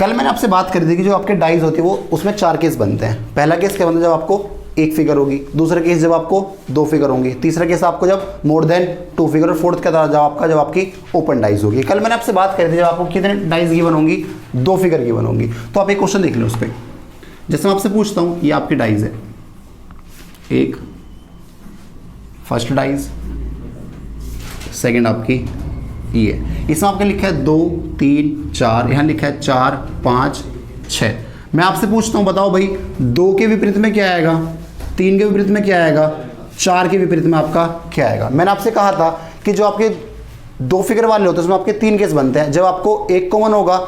कल मैंने आपसे बात करी थी कि जो आपके डाइज होती है वो उसमें 4 केस बनते हैं। पहला केस क्या बनता है, जब आपको एक फिगर होगी, दूसरा केस जब आपको 2 फिगर होंगी, तीसरा केस आपको जब मोर देन 2 फिगर, और फोर्थ क्या था जब आपकी ओपन डाइज होगी। कल मैंने आपसे बात करी थी जब आपको कितने डाइज गिवन होंगी, 2 फिगर गिवन होंगी। तो आप एक क्वेश्चन देख लें उस पर। जैसे मैं आपसे पूछता हूँ, ये आपकी डाइज है, एक फर्स्ट डाइज, सेकेंड आपकी ये, इसमें आपके लिखा है 2 3 4, यहाँ लिखा है 4 5 6। मैं आपसे पूछता हूँ, बताओ भाई 2 के विपरीत में क्या आएगा, 3 के विपरीत में क्या आएगा, 4 के विपरीत में आपका क्या आएगा। मैंने आपसे कहा था कि जो आपके 2 फिगर वाले होते हैं उसमें आपके 3 केस बनते हैं, जब आपको 1 कॉमन होगा,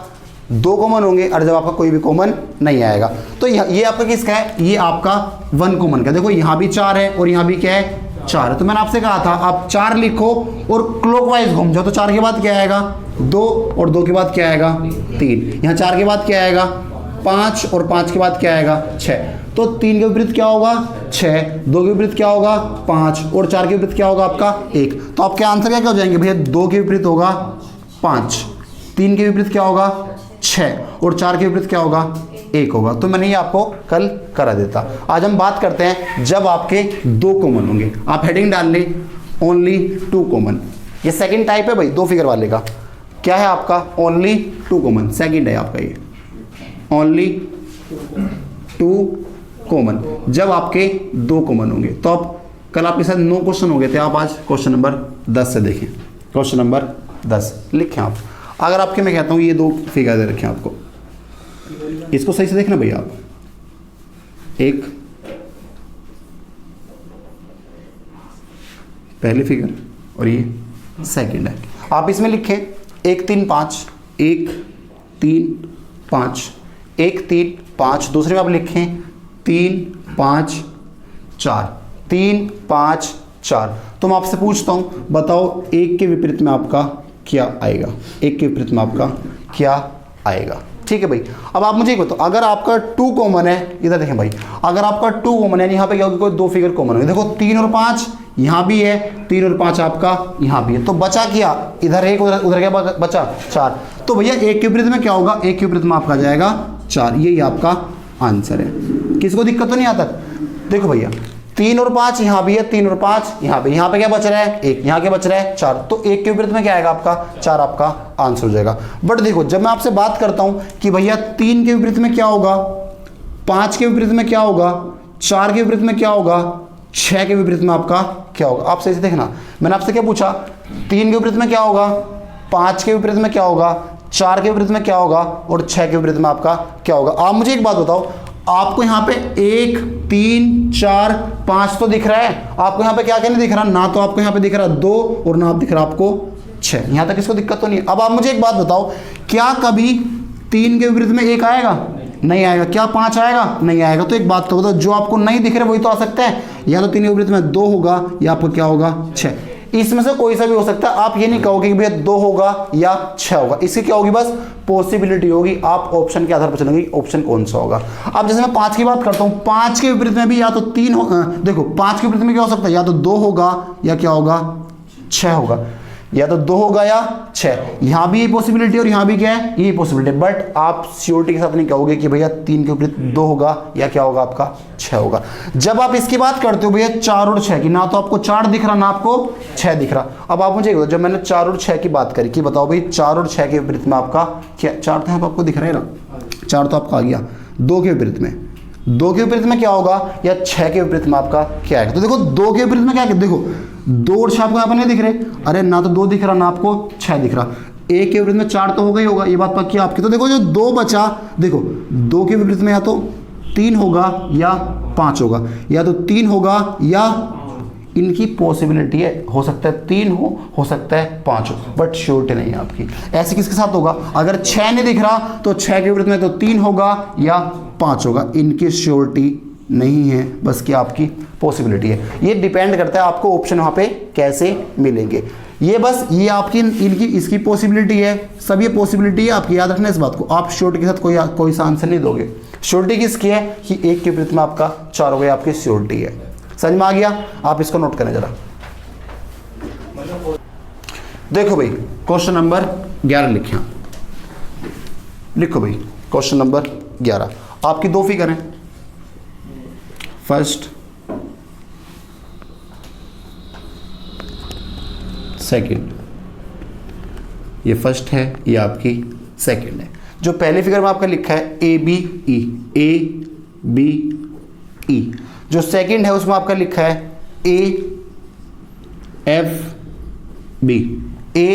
2 कॉमन होंगे, और जब आपका कोई भी कॉमन नहीं आएगा। तो ये आपका किसका है, ये आपका 1 कॉमन का। देखो यहाँ भी 4 है और यहाँ भी क्या है, 4 है। तो मैंने आपसे कहा था आप 4 लिखो और क्लॉकवाइज घूम जाओ। तो 4 के बाद क्या आएगा, 2, और 2 के बाद क्या आएगा, 3। यहाँ 4 के बाद क्या आएगा, 5, और 5 के बाद क्या आएगा, 6। तो 3 के विपरीत क्या होगा, 6, 2 के विपरीत क्या होगा, 5, और 4 के विपरीत क्या होगा आपका 1। तो आपके आंसर क्या हो जाएंगे भैया, 2 के विपरीत होगा 5, 3 के विपरीत क्या होगा 6, और 4 के विपरीत क्या होगा 1 होगा। तो मैंने ये आपको कल करा देता। आज हम बात करते हैं जब आपके 2 कॉमन होंगे। आप हेडिंग डाल लें, ओनली 2 कॉमन। ये सेकंड टाइप है भाई 2 फिगर वाले का। क्या है आपका, ओनली 2 कॉमन, सेकंड है आपका ये, ओनली 2 कॉमन। जब आपके 2 कॉमन होंगे, तो आप कल आपके साथ 9 क्वेश्चन हो गए थे, आप आज क्वेश्चन नंबर 10 से देखें। क्वेश्चन नंबर 10 लिखें आप। अगर आपके मैं कहता हूँ ये 2 फिगर दे रखें आपको, इसको सही से देखना भैया आप। एक पहली फिगर और ये सेकंड है। आप इसमें लिखें 1 3 5, 1 3 5, 1 3 5। दूसरे में आप लिखें 3 5 4, 3 5 4। तो मैं आपसे पूछता हूं, बताओ 1 के विपरीत में आपका क्या आएगा, 1 के विपरीत में आपका क्या आएगा। ठीक है भाई। अब आप मुझे एक बताओ, अगर आपका 2 कॉमन है, इधर देखें भाई, अगर आपका 2 कॉमन है, यहाँ पे क्या होगा, कोई 2 फिगर कॉमन होगी। देखो 3 और 5 यहाँ भी है, 3 और 5 आपका यहाँ भी है। तो बचा क्या, इधर 1, उधर क्या बचा 4। तो भैया 1 के विपरीत में क्या होगा, 1 के विपरीत में आपका जाएगा 4। यही आपका आंसर है। किसको दिक्कत तो नहीं आता। देखो भैया 3 और 5 यहाँ भी है, 3 और 5 यहाँ भी, यहाँ पे क्या बच रहा है 1, यहाँ क्या बच रहा है 4। तो 1 के विपरीत में क्या आएगा आपका 4, आपका आंसर हो जाएगा। बट देखो जब मैं आपसे बात करता हूँ कि भैया 3 के विपरीत में क्या होगा, 5 के विपरीत में क्या होगा, 4 के विपरीत में क्या होगा, 6 के विपरीत में आपका क्या होगा। आप सही से देखना, मैंने आपसे क्या पूछा, 3 के विपरीत में क्या होगा, 5 के विपरीत में क्या होगा, 4 के विपरीत में क्या होगा, और 6 के विपरीत में आपका क्या होगा। आप मुझे एक बात बताओ, आपको यहाँ पे 1 3 4 5 तो दिख रहा है, आपको यहाँ पे क्या क्या नहीं दिख रहा, ना तो आपको यहाँ पे दिख रहा 2 और ना आप दिख रहा आपको 6। यहाँ तक इसको दिक्कत तो नहीं है। अब आप मुझे एक बात बताओ, क्या कभी 3 के विपरीत में 1 आएगा, नहीं आएगा। क्या 5 आएगा, नहीं आएगा। तो एक बात तो बताओ, जो आपको नहीं दिख रहा वही तो आ सकता है। या तो 3 के विपरीत में 2 होगा, या आपको क्या होगा 6। इसमें से कोई सा भी हो सकता है। आप ये नहीं कहोगे कि भैया 2 होगा या 6 होगा, इसकी क्या होगी, बस पॉसिबिलिटी होगी। आप ऑप्शन के आधार पर चलेंगे ऑप्शन कौन सा होगा। अब जैसे मैं 5 की बात करता हूँ, 5 के विपरीत में भी या तो 3 हो, देखो 5 के विपरीत में क्या हो सकता है, या तो 2 होगा या क्या होगा 6 होगा, या तो 2 होगा या 6। यहाँ भी ये पॉसिबिलिटी और यहाँ भी क्या है, ये पॉसिबिलिटी। बट आप श्योरिटी के साथ नहीं कहोगे कि भैया 3 के विपरीत 2 होगा या क्या होगा आपका 6 होगा। जब आप इसकी बात करते हो भैया 4 और 6 की, ना तो आपको 4 दिख रहा ना आपको 6 दिख रहा। अब आप मुझे जब मैंने 4 और 6 की बात करी कि बताओ भाई 4 और 6 के विपरीत में आपका क्या, 4 तो यहाँ पर आपको दिख रहा है ना, 4 तो आपका आ गया। 2 के विपरीत में, 2 के विपरीत में क्या होगा, या 6 के विपरीत में आपका क्या है। तो देखो 2 के विपरीत में क्या है, देखो 2 और 6 आपको यहाँ पर नहीं दिख रहे, अरे ना तो 2 दिख रहा ना आपको 6 दिख रहा। 1 के विपरीत में 4 तो होगा ही होगा, ये बात पक्की है आपकी। तो देखो जो 2 बचा, देखो 2 के विपरीत में या तो 3 होगा या 5 होगा, या तो 3 होगा या इनकी पॉसिबिलिटी है, हो सकता है 3 हो सकता है 5 हो, बट श्योरिटी नहीं है आपकी। ऐसे किसके साथ होगा, अगर 6 नहीं दिख रहा तो 6 के विपरीत में तो 3 होगा या 5 होगा, इनकी श्योरिटी नहीं है, बस क्या आपकी पॉसिबिलिटी है। ये डिपेंड करता है आपको ऑप्शन वहाँ पे कैसे मिलेंगे। ये बस ये आपकी इनकी इसकी पॉसिबिलिटी है, सब ये पॉसिबिलिटी है आपकी, याद रखना इस बात को। आप श्योरिटी के साथ कोई सा आंसर नहीं दोगे। श्योरिटी किसकी है कि 1 के विपरीत में आपका 4 हो गया, आपकी श्योरिटी है। समझ में आ गया, आप इसको नोट करें जरा। देखो भाई क्वेश्चन नंबर 11 लिखें। लिखो भाई क्वेश्चन नंबर 11। आपकी दो फिगर हैं, फर्स्ट सेकंड, ये फर्स्ट है, ये आपकी सेकंड है। जो पहले फिगर में आपका लिखा है ए बी ई, ए बी ई, जो सेकंड है उसमें आपका लिखा है A F B, A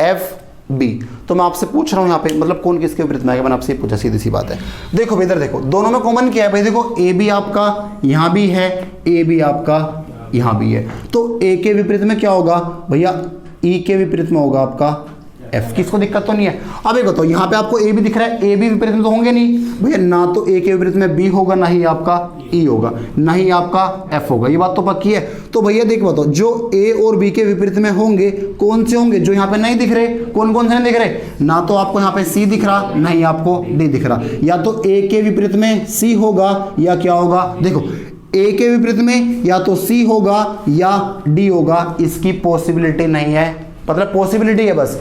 F B. तो मैं आपसे पूछ रहा हूं यहां पे मतलब कौन किसके विपरीत में आएगा, मैंने आपसे पूछा, सीधी सी बात है। देखो भाई इधर देखो, दोनों में कॉमन क्या है भाई, देखो ए बी आपका यहां भी है, ए बी आपका यहां भी है, तो ए के विपरीत में क्या होगा भैया, ई के विपरीत में होगा आपका एफ। किसको दिक्कत तो नहीं है। अब एक बताओ, यहाँ पे आपको ए भी दिख रहा है, ए भी विपरीत में तो होंगे नहीं भैया, ना तो ए के विपरीत में बी होगा, ना ही आपका ई होगा, ना ही आपका एफ होगा, ये बात तो पक्की है। तो भैया देख बताओ, जो ए और बी के विपरीत में होंगे कौन से होंगे, जो यहाँ पे नहीं दिख रहे, कौन कौन से नहीं दिख रहे, ना तो आपको यहाँ पे सी दिख रहा, ना ही आपको डी दिख रहा। या तो ए के विपरीत में सी होगा या क्या होगा, देखो ए के विपरीत में या तो सी होगा या डी होगा, इसकी पॉसिबिलिटी नहीं है, मतलब पॉसिबिलिटी है बस,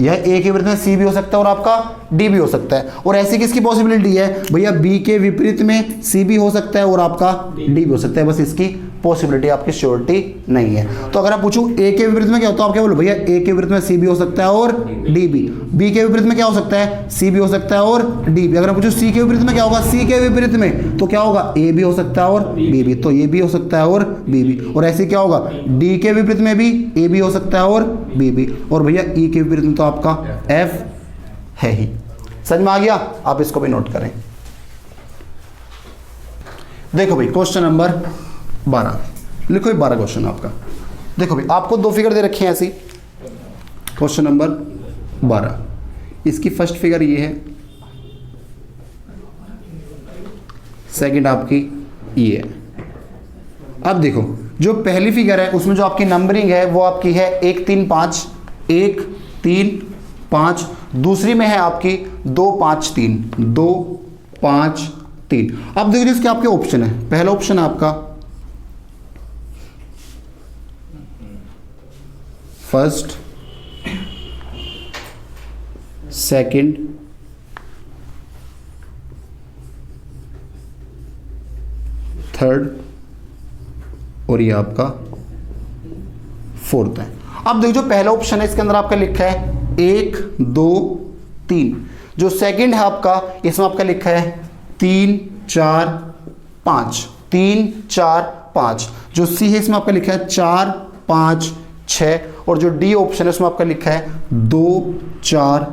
यह ए के विपरीत में सी भी हो सकता है और आपका डी भी हो सकता है। और ऐसी किसकी पॉसिबिलिटी है भैया, बी के विपरीत में सी भी हो सकता है और आपका डी भी हो सकता है, बस इसकी पॉसिबिलिटी, आपकी श्योरिटी नहीं है। तो अगर आप पूछूं ए के विपरीत में क्या होता है, आप क्या बोलो भैया, ए के विपरीत में सी भी हो सकता है और डी भी, बी के विपरीत में क्या हो सकता है, सी भी हो सकता है और डी भी। अगर आप पूछूं सी के विपरीत में क्या होगा, सी के विपरीत में तो क्या होगा, ए भी हो सकता है और बी भी, तो ये भी हो सकता है और बी भी। और ऐसे क्या होगा, डी के विपरीत में भी ए भी हो सकता है और बी भी। और भैया ई के विपरीत में तो आपका एफ है ही। समझ में आ गया, आप इसको भी नोट करें। देखो भाई क्वेश्चन नंबर 12 लिखो, 12 क्वेश्चन आपका। देखो भाई आपको दो फिगर दे रखे हैं ऐसी, क्वेश्चन नंबर 12, इसकी फर्स्ट फिगर ये है, सेकंड आपकी ये है। अब देखो जो पहली फिगर है उसमें जो आपकी नंबरिंग है वो आपकी है 1 3 5, 1 3 5, दूसरी में है आपकी 2 5 3, 2 5 3। अब देखो इसके आपके ऑप्शन है, पहला ऑप्शन है आपका फर्स्ट, सेकंड, थर्ड और ये आपका फोर्थ है। अब देखो जो पहला ऑप्शन है इसके अंदर आपका लिखा है 1 2 3, जो सेकंड है आपका इसमें आपका लिखा है 3 4 5, 3 4 5, जो सी है इसमें आपका लिखा है 4 5 6, और जो डी ऑप्शन है उसमें आपका लिखा है 2 4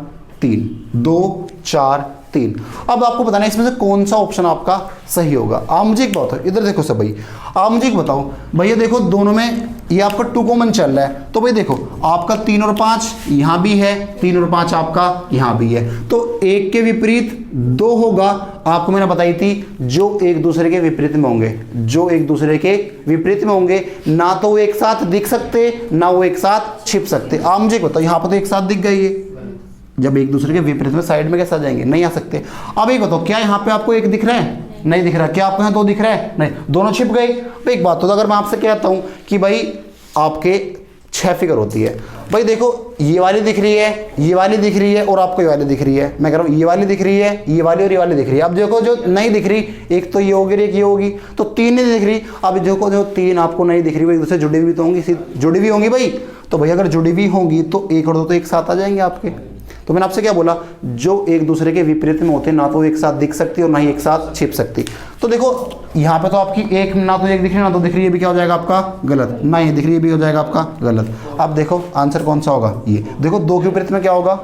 3, 2 4 3। अब आपको बताना है इसमें से कौन सा ऑप्शन आपका सही होगा। आप मुझे एक बताओ, इधर देखो सब भाई, आप मुझे एक बताओ भैया, देखो दोनों में ये आपका 2 कॉमन चल रहा है, तो भाई देखो आपका 3 और 5 यहां भी है, 3 और 5 आपका यहां भी है, तो एक के विपरीत 2 होगा। आपको मैंने बताई थी जो एक दूसरे के विपरीत में होंगे, जो एक दूसरे के विपरीत में होंगे, ना तो वो एक साथ दिख सकते ना वो एक साथ छिप सकते। आप मुझे बताओ यहां पर तो एक साथ दिख गई है, जब एक दूसरे के विपरीत में साइड में कैसे आ जाएंगे, नहीं आ सकते। अब एक बताओ क्या यहाँ पे आपको एक दिख रहा है, नहीं दिख रहा, क्या आपको यहाँ 2 दिख रहा है, नहीं, दोनों छिप गए। तो एक बात तो अगर मैं आपसे कहता हूँ कि भाई आपके 6 फिगर होती है, भाई देखो ये वाली दिख रही है, ये वाली दिख रही है और आपको ये वाली दिख रही है, मैं कह रहा हूँ ये वाली दिख रही है, ये वाली और ये वाली दिख रही है। अब देखो जो नहीं दिख रही, एक तो ये होगी एक ये होगी, तो 3 नहीं दिख रही। अब देखो जो 3 आपको नहीं दिख रही, भाई दूसरे जुड़ी हुई तो होंगी, जुड़ी हुई होंगी भाई, तो भाई अगर जुड़ी हुई होंगी तो 1 और 2 तो एक साथ आ जाएंगे आपके। तो मैंने आपसे क्या बोला, जो एक दूसरे के विपरीत में होते हैं ना तो एक साथ दिख सकती और ना ही एक साथ छिप सकती। तो देखो यहाँ पे तो आपकी एक ना तो एक दिख रही ना तो दिख रही है, भी क्या हो जाएगा आपका गलत, ना ये दिख रही है भी हो जाएगा आपका गलत। अब देखो आंसर कौन सा होगा, ये देखो 2 के विपरीत में क्या होगा।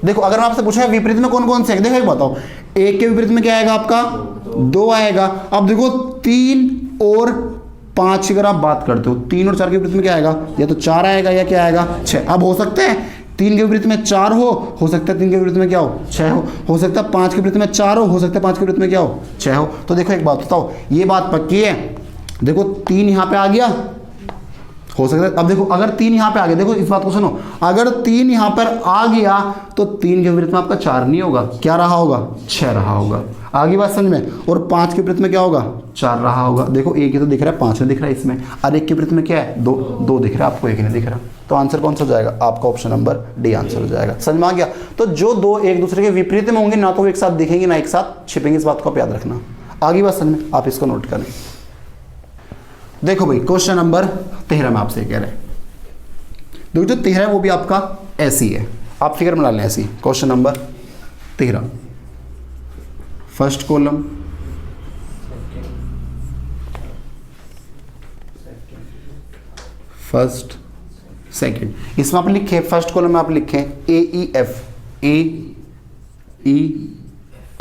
देखो अगर मैं आपसे पूछा विपरीत में कौन कौन से है, देखो एक बताओ, 1 के विपरीत में क्या आएगा आपका 2 आएगा। अब देखो 3 और 5 की अगर आप बात करते हो, 3 और 4 के विपरीत में क्या आएगा, या तो 4 आएगा या क्या आएगा 6। अब हो सकते हैं 3 के विपरीत में 4 हो सकता है 3 के विपरीत में क्या हो 6 हो सकता है 5 के विपरीत में 4 हो सकता है 5 के विपरीत में क्या हो 6 हो। तो देखो एक बात बताओ, ये बात पक्की है, देखो 3 यहाँ पे आ गया, हो सकता है। अब देखो अगर 3 यहाँ पे आ गया, देखो इस बात को सुनो, अगर 3 यहाँ पर आ गया तो 3 के विपरीत में आपका 4 नहीं होगा, क्या रहा होगा, 6 रहा होगा। आगे बात समझ में। और 5 के विपरीत में क्या होगा, 4 रहा होगा। देखो एक ही तो दिख रहा है, 5 नहीं दिख रहा है इसमें, और 1 के विपरीत में क्या है, 2 दिख रहा है आपको, 1 नहीं दिख रहा। तो आंसर कौन सा हो जाएगा, आपका ऑप्शन नंबर डी आंसर हो जाएगा। समझ में आ गया। तो जो 2 एक दूसरे के विपरीत में होंगे ना तो वो एक साथ दिखेंगे ना एक साथ छिपेंगे, इस बात को आप याद रखना। आगे बात समझ में, आप इसको नोट करें। देखो भाई क्वेश्चन नंबर 13 में आपसे कह रहे हैं, देखो जो 13 है वो भी आपका ऐसी है, आप फिगर बना लें ऐसी। Question number 13, first column, first second, इसमें आप लिखे फर्स्ट कॉलम में आप लिखें ए ई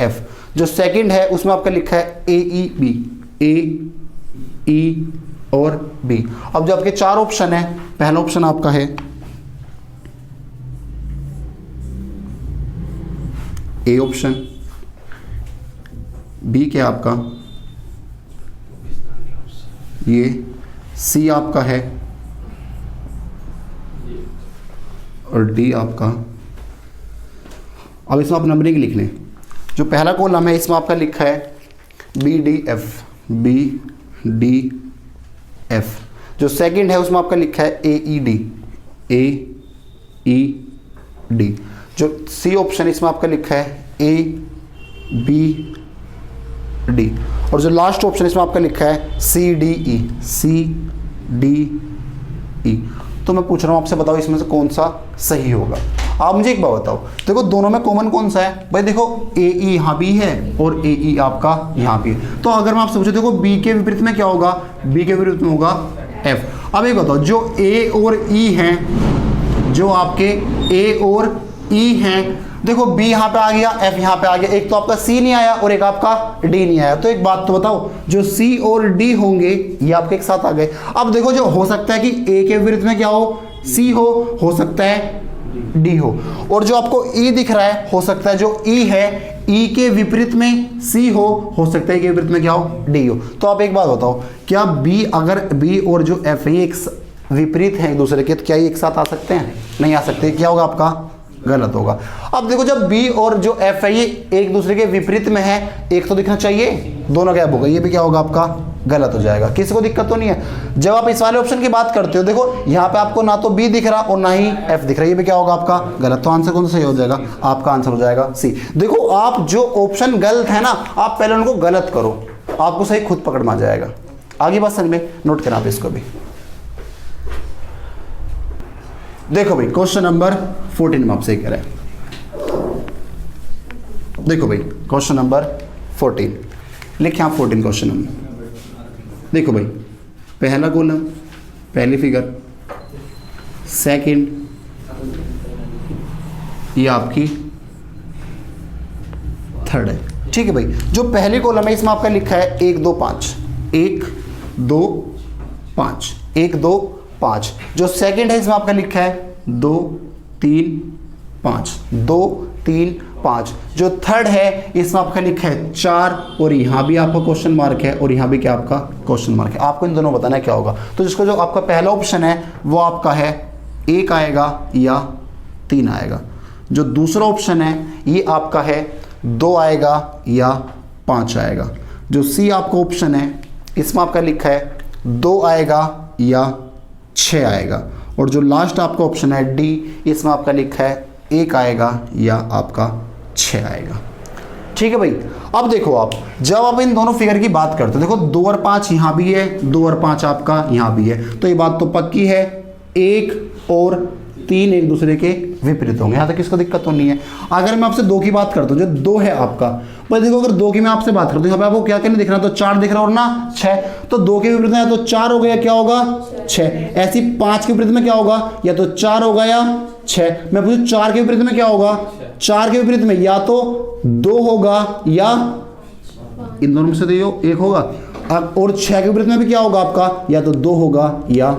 एफ। जो सेकंड है उसमें आपका लिखा है ए ई और बी। अब जो आपके 4 ऑप्शन है, पहला ऑप्शन आपका है ए ऑप्शन, बी क्या आपका ये, सी आपका है और डी आपका। अब इसमें आप नंबरिंग लिख लें। जो पहला कॉलम है इसमें आपका लिखा है बी डी एफ। जो सेकंड है उसमें आपका लिखा है ए ई डी। जो सी ऑप्शन है इसमें आपका लिखा है ए बी डी। और जो लास्ट ऑप्शन इसमें आपका लिखा है सी डी ई। तो मैं पूछ रहा हूँ आपसे, बताओ इसमें से कौन सा सही होगा। आप मुझे एक बात बताओ, देखो दोनों में कॉमन कौन सा है भाई, देखो ए ई यहाँ भी है और ए ई आपका यहाँ भी है। तो अगर मैं आपसे पूछूं, देखो बी के विपरीत में क्या होगा, बी के विपरीत में होगा एफ। अब ये बताओ जो ए और ई हैं, जो आपके ए और ई हैं, देखो बी यहाँ पे आ गया, एफ यहाँ पे आ गया, एक तो आपका सी नहीं आया और एक आपका डी नहीं आया। तो एक बात तो बताओ, जो सी और डी होंगे ये आपके एक साथ आ गए। अब देखो जो हो सकता है कि ए के विपरीत में क्या हो, सी हो सकता है डी हो, और जो आपको ई दिख रहा है हो सकता है जो ई है ई के विपरीत में सी हो सकता है के विपरीत में क्या हो, डी हो। तो आप एक बात बताओ, क्या बी, अगर बी और जो एफ है एक विपरीत है एक दूसरे के, तो क्या ये एक साथ आ सकते हैं, नहीं आ सकते, क्या होगा आपका, गलत होगा। अब देखो जब बी और जो एफ है ये एक दूसरे के विपरीत में है, एक तो दिखना चाहिए, दोनों गैप होगा, ये भी क्या होगा आपका गलत हो जाएगा। किसी को दिक्कत तो नहीं है। जब आप इस वाले ऑप्शन की बात करते हो, देखो यहाँ पे आपको ना तो बी दिख रहा और ना ही एफ दिख रहा, ये भी क्या होगा आपका गलत। तो आंसर कौन सा सही हो जाएगा, आपका आंसर हो जाएगा सी। देखो आप जो ऑप्शन गलत है ना, आप पहले उनको गलत करो, आपको सही खुद पकड़ में आ जाएगा। आगे बात समझ में, नोट करना आप इसको भी। देखो भाई क्वेश्चन नंबर 14 में आपसे कह रहे हैं, देखो भाई क्वेश्चन नंबर 14 लिखे आप, 14 क्वेश्चन नंबर। देखो भाई पहला कॉलम, पहली फिगर, सेकंड ये आपकी थर्ड है, ठीक है भाई। जो पहली कॉलम है इसमें आपका लिखा है 1 2 5, 1 2 5, 1 2 5। जो सेकंड है इसमें आपका लिखा है 2 3 5, 2 3 5। जो थर्ड है इसमें आपका लिखा है 4, और यहाँ भी आपका क्वेश्चन मार्क है और यहाँ भी क्या आपका क्वेश्चन मार्क है। आपको इन दोनों बताना है क्या होगा। तो जिसको जो आपका पहला ऑप्शन है वो आपका है 1 आएगा या 3 आएगा। जो दूसरा ऑप्शन है ये आपका है 2 आएगा या 5 आएगा। जो सी आपका ऑप्शन है इसमें आपका लिखा है 2 आएगा या 6 आएगा। और जो लास्ट आपका ऑप्शन है डी, इसमें आपका लिखा है 1 आएगा या आपका 6 आएगा, ठीक है भाई। अब देखो आप जब आप इन दोनों फिगर की बात करते हो, देखो 2 और 5 यहाँ भी है, 2 और 5 आपका यहाँ भी है, तो ये बात तो पक्की है 1 और 3 एक दूसरे के विपरीत होंगे, यहाँ तक किसको दिक्कत तो नहीं है। अगर मैं आपसे 2 की बात करता हूँ, जो 2 है आपका, पर देखो अगर 2 की मैं आपसे बात करता हूँ, यहाँ पे आपको क्या क्या नहीं दिख रहा, तो 4 दिख रहा और ना 6, तो 2 के विपरीत में या तो 4 हो गया, क्या होगा 6। ऐसी 5 के विपरीत में क्या होगा, या तो 4 होगा या 6। मैं पूछूं 4 के विपरीत में क्या होगा, 4 के विपरीत में या तो 2 होगा या इन दोनों में से तो एक होगा। अब और 6 के विपरीत में भी क्या होगा आपका, या तो 2 होगा या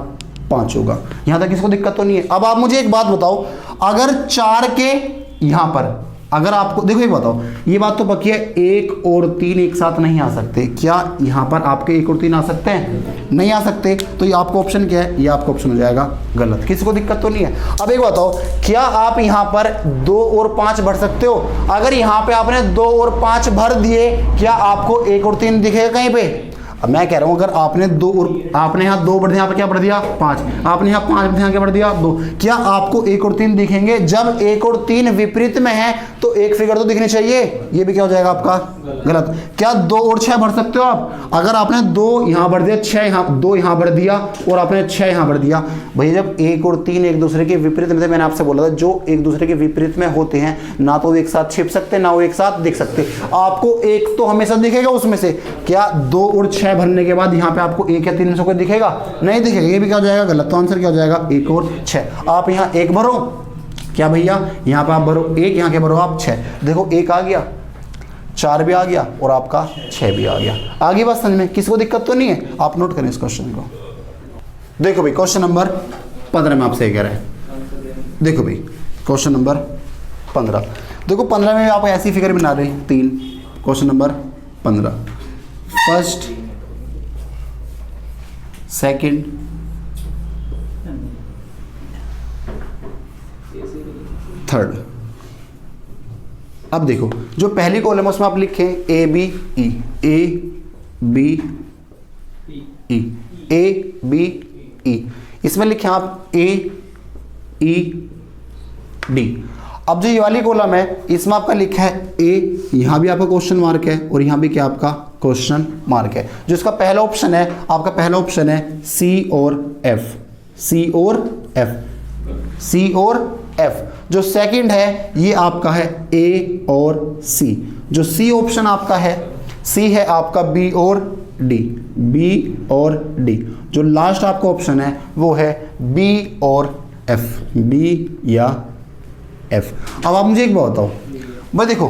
5 होगा। यहां तक किसको दिक्कत तो नहीं है। अब आप मुझे एक बात बताओ, अगर 4 के यहां पर अगर आपको देखो, एक बताओ, ये बात तो पक्की है 1 और 3 एक साथ नहीं आ सकते। क्या यहाँ पर आपके 1 और 3 आ सकते हैं? नहीं आ सकते। तो ये आपका ऑप्शन क्या है? ये आपका ऑप्शन हो जाएगा गलत। किसी को दिक्कत तो नहीं है? अब एक बताओ, क्या आप यहाँ पर 2 और 5 भर सकते हो? अगर यहाँ पे आपने 2 और 5 भर दिए, क्या आपको 1 और 3 दिखेगा कहीं पे? अब मैं कह रहा हूं, अगर आपने 2 और आपने यहाँ 2 बढ़ दिया, यहाँ पे क्या बढ़ दिया 5, आपने यहाँ 5 बढ़ दिया, क्या बढ़ दिया 2, क्या आपको 1 और 3 दिखेंगे? जब 1 और 3 विपरीत में है तो एक फिगर तो दिखनी चाहिए। ये भी क्या हो जाएगा आपका गलत। क्या 2 और 6 भर सकते हो आप? अगर आपने 2 यहाँ भर दिया, 6 यहाँ, 2 यहाँ भर दिया और आपने 6 यहाँ भर दिया, भैया जब 1 और 3 एक दूसरे के विपरीत में थे, मैंने आपसे बोला था जो एक दूसरे के विपरीत में होते हैं ना तो वो एक साथ छिप सकते ना वो एक साथ दिख सकते। आपको एक तो हमेशा दिखेगा उसमें से। क्या 2 और 6 भरने के बाद यहाँ पे आपको 1 या 3 में से कोई दिखेगा? नहीं दिखेगा। ये भी क्या हो जाएगा गलत। तो आंसर क्या हो जाएगा 1 और 6। आप यहाँ 1 भरो, क्या भैया यहाँ पे आप भरो 1, यहाँ के भरो आप 6। देखो 1 आ गया, 4 भी आ गया और आपका 6 भी आ गया। आगे बात समझ में? किसी को दिक्कत तो नहीं है? आप नोट करें इस क्वेश्चन को। देखो भाई क्वेश्चन नंबर 15 में आपसे कह रहे हैं। देखो भाई क्वेश्चन नंबर 15, देखो 15 में आप ऐसी फिगर बना रहे हैं 3। Question number 15, first, second, third. अब देखो जो पहली कॉलम है उसमें आप लिखें A B E, A B E, A B E. इसमें लिखें आप ए ई डी। अब जो ये वाली कॉलम है इसमें आपका लिखा है ए, यहां भी आपका क्वेश्चन मार्क है और यहां भी क्या आपका क्वेश्चन मार्क है। जो इसका पहला ऑप्शन है, आपका पहला ऑप्शन है सी और एफ, सी और एफ, सी और एफ। जो सेकंड है ये आपका है ए और सी। जो सी ऑप्शन आपका है, सी है आपका बी और डी, बी और डी। जो लास्ट आपका ऑप्शन है वो है बी और एफ, बी या एफ। अब आप मुझे एक बात बताओ, भाई देखो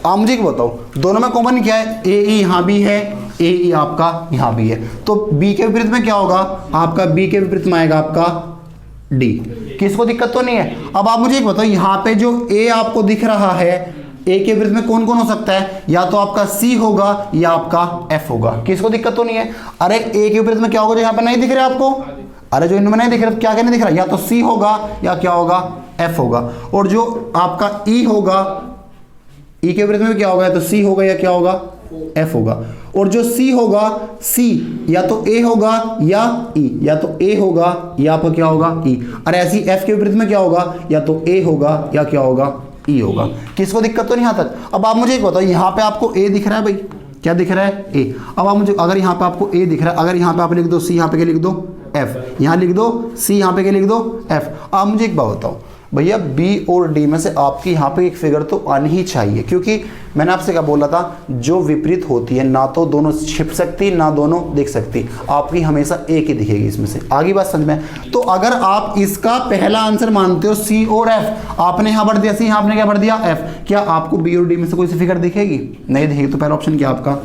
आप मुझे एक बताओ, दोनों में कॉमन क्या है? ए ई यहां भी है, ए ई आपका यहां भी है, तो बी के विपरीत में क्या होगा? आपका बी के विपरीत में आएगा आपका डी। किसको दिक्कत तो नहीं है? अब आप मुझे एक बताओ, यहां पे जो ए आपको दिख रहा है, ए के विपरीत में कौन कौन हो सकता है? या तो आपका सी होगा या आपका एफ होगा। किसको दिक्कत तो नहीं है? अरे ए के विपरीत में क्या होगा जो यहां पर नहीं दिख रहा आपको? अरे जो इनमें नहीं दिख रहा, क्या क्या नहीं दिख रहा? या तो सी होगा या क्या होगा एफ होगा। और जो आपका ई होगा, ई के विपरीत में क्या होगा? या तो सी होगा या क्या होगा एफ होगा। और जो सी होगा, सी या तो ए होगा या ई, या तो ए होगा या आपका क्या होगा ई। और ऐसी एफ के विपरीत में क्या होगा? या तो ए होगा या क्या होगा ई होगा। किसको दिक्कत तो नहीं यहां तक? अब आप मुझे एक बताओ, यहां पे आपको ए दिख रहा है भाई, क्या दिख रहा है ए। अब आप मुझे, अगर यहां पे आपको ए दिख रहा है, अगर यहां पे आप लिख दो सी, यहां पे क्या लिख दो एफ, यहां लिख दो सी, यहां पे क्या लिख दो एफ। आप मुझे एक बात बताओ भैया, बी और डी में से आपकी यहाँ पे एक फिगर तो आनी ही चाहिए, क्योंकि मैंने आपसे क्या बोला था, जो विपरीत होती है ना तो दोनों छिप सकती ना दोनों दिख सकती, आपकी हमेशा एक ही दिखेगी इसमें से। आगे बात समझ में? तो अगर आप इसका पहला आंसर मानते हो सी और एफ, आपने यहाँ भर दिया सी, यहाँ आपने क्या भर दिया एफ, क्या आपको बी और डी में से कोई सी फिगर दिखेगी? नहीं दिखेगी। तो पहला ऑप्शन क्या आपका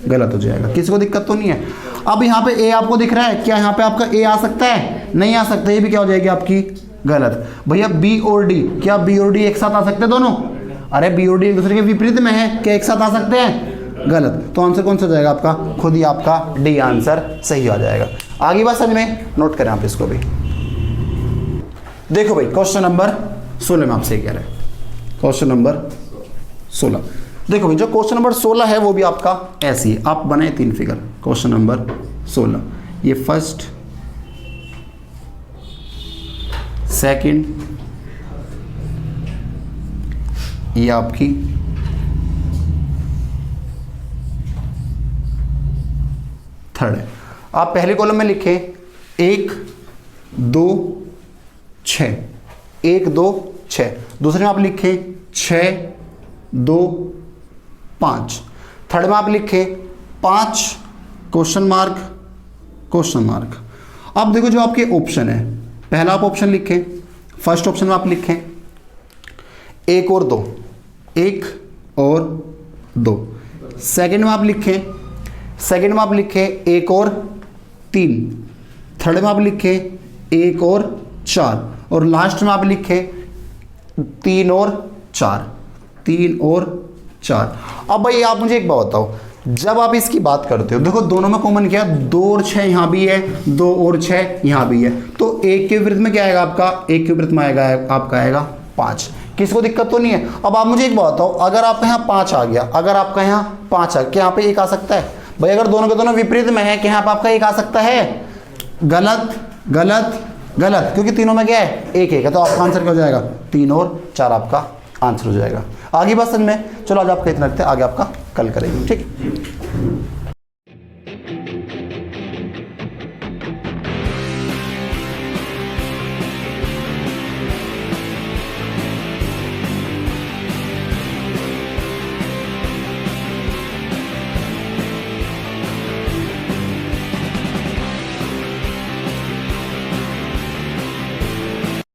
गलत हो जाएगा। किसी को दिक्कत तो नहीं है? अब यहाँ पे ए आपको दिख रहा है, क्या यहाँ पे आपका ए आ सकता है? नहीं आ सकता। ये भी क्या हो जाएगी आपकी गलत। भैया बी और डी, क्या बी और डी एक साथ आ सकते हैं दोनों? अरे बी और डी एक दूसरे के विपरीत में है, क्या एक साथ आ सकते हैं? गलत। तो आंसर कौन सा हो जाएगा आपका? खुद ही आपका डी आंसर सही आ जाएगा। आगे बात समझ में? नोट करें आप इसको भी। देखो भाई क्वेश्चन नंबर 16 में आपसे कह रहे हैं, क्वेश्चन नंबर 16। देखो भाई जो क्वेश्चन नंबर 16 है वो भी आपका ऐसी है, आप बनाए 3 फिगर। क्वेश्चन नंबर 16, ये फर्स्ट, सेकंड, ये आपकी थर्ड है। आप पहले कॉलम में लिखें 1 2 6, 1 2 6। दूसरे में आप लिखें 6 2 5। थर्ड में आप लिखें 5 क्वेश्चन मार्क क्वेश्चन मार्क। अब देखो जो आपके ऑप्शन है, पहला आप ऑप्शन लिखें, फर्स्ट ऑप्शन में आप लिखें 1 और 2, 1 और 2। सेकंड में आप लिखें, सेकंड में आप लिखें 1 और 3। थर्ड में आप लिखें 1 और 4। और लास्ट में आप लिखें 3 और 4, 3 और 4। अब भाई आप मुझे एक बात बताओ, जब आप इसकी बात करते हो, देखो दोनों में कॉमन क्या है, 2 और 6 यहाँ भी है, 2 और 6 यहाँ भी है, तो 1 के विपरीत में क्या आएगा आपका, 1 के विपरीत में आएगा आपका आएगा 5। किसको दिक्कत तो नहीं है। अब आप मुझे एक बात बताओ, अगर आपका यहाँ 5 आ गया, अगर आपका यहाँ 5 आ गया, क्या यहाँ पे 1 आ सकता है भाई? अगर दोनों के दोनों विपरीत में है, कि यहाँ पे आपका 1 आ सकता है? गलत गलत गलत, क्योंकि तीनों में क्या है, 1 1 है, तो आपका आंसर क्या हो जाएगा, 3 और 4 आपका आंसर हो जाएगा। आगे बात समझ में, चलो आज आपका इतना रखते हैं, आगे आपका कल करेंगे, ठीक है।